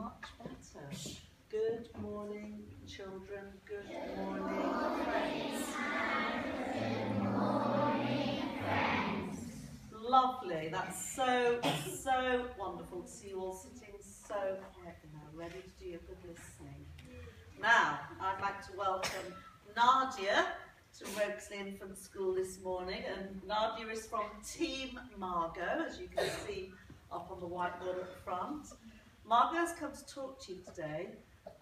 much better. Good morning, children. Good morning. Good morning, friends. Lovely. That's so wonderful to see you all sitting so quietly now, ready to do your good listening. Now, I'd like to welcome Nadia to Rokesley Infant School this morning, and Nadia is from Team Margot, as you can see up on the whiteboard at the front. Margot has come to talk to you today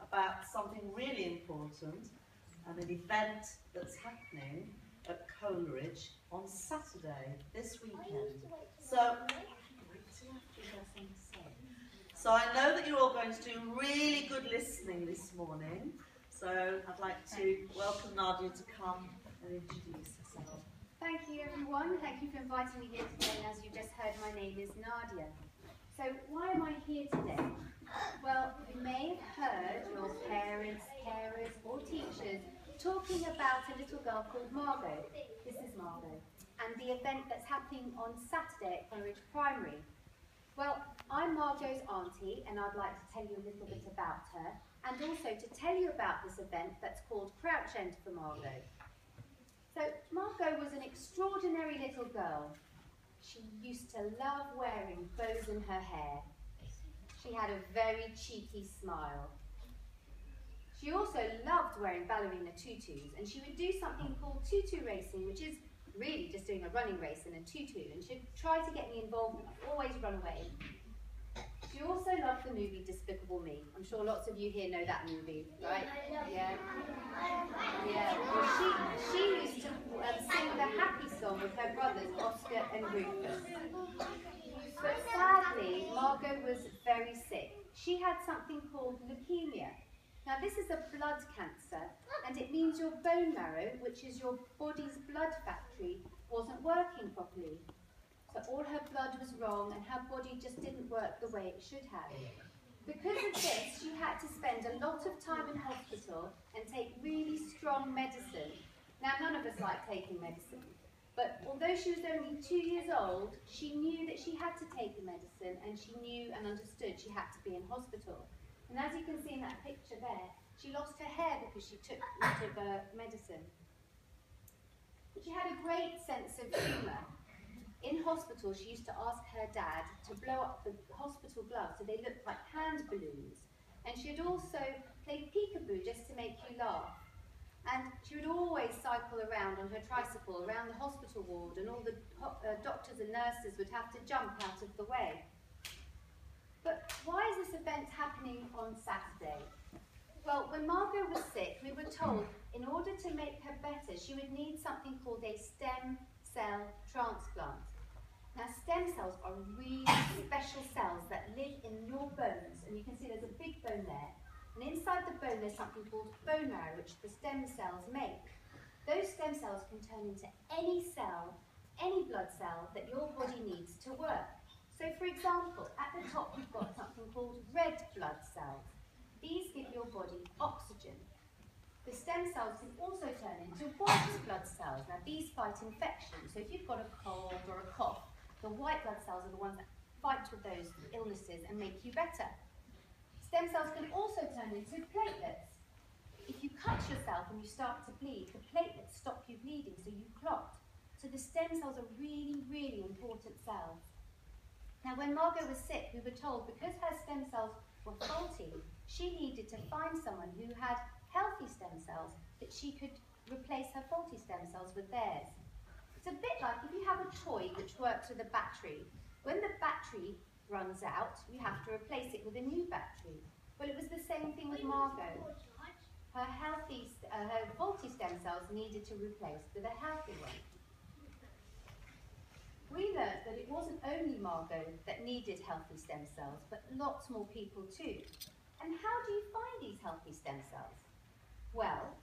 about something really important and an event that's happening at Coleridge on Saturday, this weekend. So I know that you're all going to do really good listening this morning. So I'd like to welcome Nadia to come and introduce herself. Thank you everyone. Thank you for inviting me here today. As you just heard, my name is Nadia. So why am I here today? Well, you may have heard your parents, carers or teachers talking about a little girl called Margot. This is Margot. And the event that's happening on Saturday at Coleridge Primary. Well, I'm Margot's auntie and I'd like to tell you a little bit about her and also to tell you about this event that's called Crouch End for Margot. So Margot was an extraordinary little girl. She used to love wearing bows in her hair. She had a very cheeky smile. She also loved wearing ballerina tutus, and she would do something called tutu racing, which is really just doing a running race in a tutu, and she'd try to get me involved and I'd always run away. She also loved the movie Despicable Me. I'm sure lots of you here know that movie, right? Yeah. Yeah. Well, she used to sing the happy song with her brothers, Oscar and Rufus. But sadly, Margot was very sick. She had something called leukemia. Now this is a blood cancer, and it means your bone marrow, which is your body's blood factory, wasn't working properly. So all her blood was wrong and her body just didn't work the way it should have. Because of this, she had to spend a lot of time in hospital and take really strong medicine. Now none of us like taking medicine, but although she was only 2 years old, she knew that she had to take the medicine, and she knew and understood she had to be in hospital. And as you can see in that picture there, she lost her hair because she took medicine. But she had a great sense of humour. In hospital, she used to ask her dad to blow up the hospital gloves so they looked like hand balloons. And she'd also play peekaboo just to make you laugh. And she would always cycle around on her tricycle around the hospital ward, and all the doctors and nurses would have to jump out of the way. But why is this event happening on Saturday? Well, when Margot was sick, we were told in order to make her better, she would need something called a stem cell transplant. Now, stem cells are really special cells that live in your bones, and you can see there's a big bone there. And inside the bone, there's something called bone marrow, which the stem cells make. Those stem cells can turn into any cell, any blood cell that your body needs to work. So, for example, at the top, you've got something called red blood cells. These give your body oxygen. The stem cells can also turn into white blood cells. Now, these fight infection. So if you've got a cold or a cough, the white blood cells are the ones that fight with those illnesses and make you better. Stem cells can also turn into platelets. If you cut yourself and you start to bleed, the platelets stop you bleeding, so you clot. So the stem cells are really, really important cells. Now, when Margot was sick, we were told because her stem cells were faulty, she needed to find someone who had healthy stem cells that she could replace her faulty stem cells with theirs. It's a bit like if you have a toy which works with a battery. When the battery runs out, you have to replace it with a new battery. Well, it was the same thing with Margot. Her faulty stem cells needed to replace with a healthy one. We learned that it wasn't only Margot that needed healthy stem cells, but lots more people too. And how do you find these healthy stem cells? Well,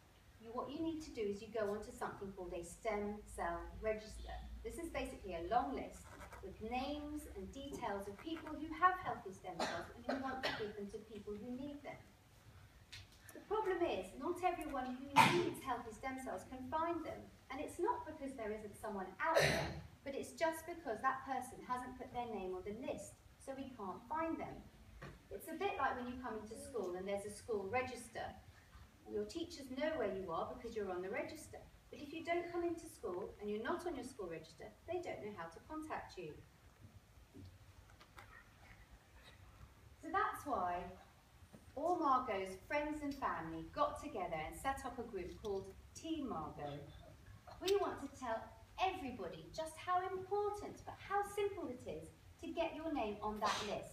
what you need to do is you go onto something called a stem cell register. This is basically a long list with names and details of people who have healthy stem cells and who want to give them to people who need them. The problem is, not everyone who needs healthy stem cells can find them. And it's not because there isn't someone out there, but it's just because that person hasn't put their name on the list, so we can't find them. It's a bit like when you come into school and there's a school register. Your teachers know where you are because you're on the register. But if you don't come into school and you're not on your school register, they don't know how to contact you. So that's why all Margot's friends and family got together and set up a group called Team Margot. We want to tell everybody just how important, but how simple it is to get your name on that list.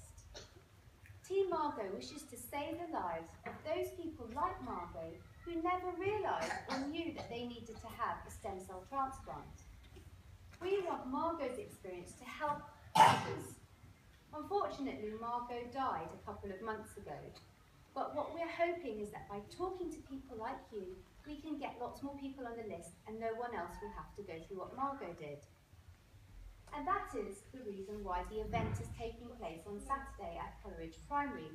Team Margot wishes to save the lives of those people like Margot who never realised or knew that they needed to have a stem cell transplant. We want Margot's experience to help others. Unfortunately, Margot died a couple of months ago, but what we're hoping is that by talking to people like you, we can get lots more people on the list and no one else will have to go through what Margot did. And that is the reason why the event is taking place on Saturday at Coleridge Primary.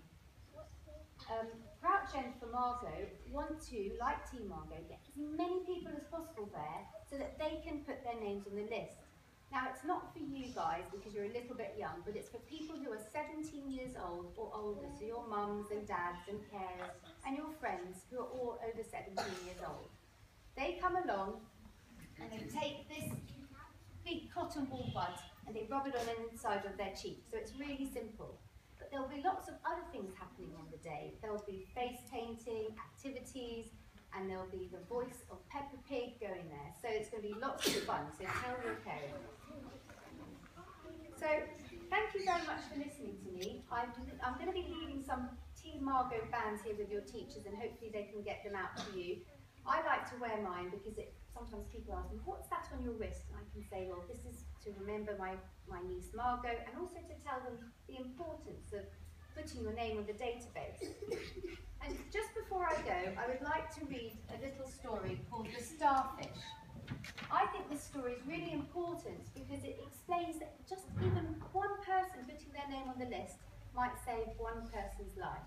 Crouch End for Margot want to, like Team Margot, get as many people as possible there so that they can put their names on the list. Now, it's not for you guys because you're a little bit young, but it's for people who are 17 years old or older, so your mums and dads and carers and your friends who are all over 17 years old. They come along and they take this big cotton ball bud and they rub it on the inside of their cheek, so it's really simple. But there'll be lots of other things happening on the day. There'll be face painting, activities, and there'll be the voice of Peppa Pig going there. So it's going to be lots of fun, so tell your parents. So thank you very much for listening to me. I'm going to be leaving some Team Margot bands here with your teachers and hopefully they can get them out to you. I like to wear mine because sometimes people ask me, what's that on your wrist? And I can say, well, this is to remember my niece Margot and also to tell them the importance of putting your name on the database. And just before I go, I would like to read a little story called The Starfish. I think this story is really important because it explains that just even one person putting their name on the list might save one person's life.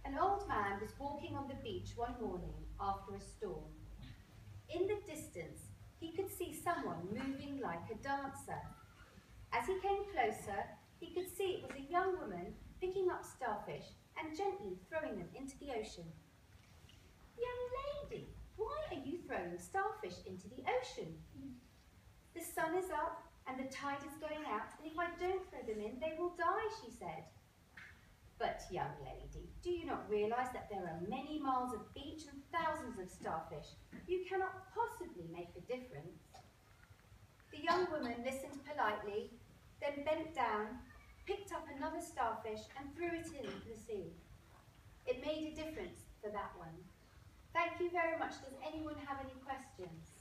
An old man was walking on the beach one morning after a storm. In the distance, he could see someone moving like a dancer. As he came closer, he could see it was a young woman picking up starfish and gently throwing them into the ocean. "Young lady, why are you throwing starfish into the ocean?" "The sun is up and the tide is going out, and if I don't throw them in, they will die," she said. "But, young lady, do you not realise that there are many miles of beach and thousands of starfish? You cannot possibly make a difference." The young woman listened politely, then bent down, picked up another starfish and threw it into the sea. It made a difference for that one. Thank you very much. Does anyone have any questions?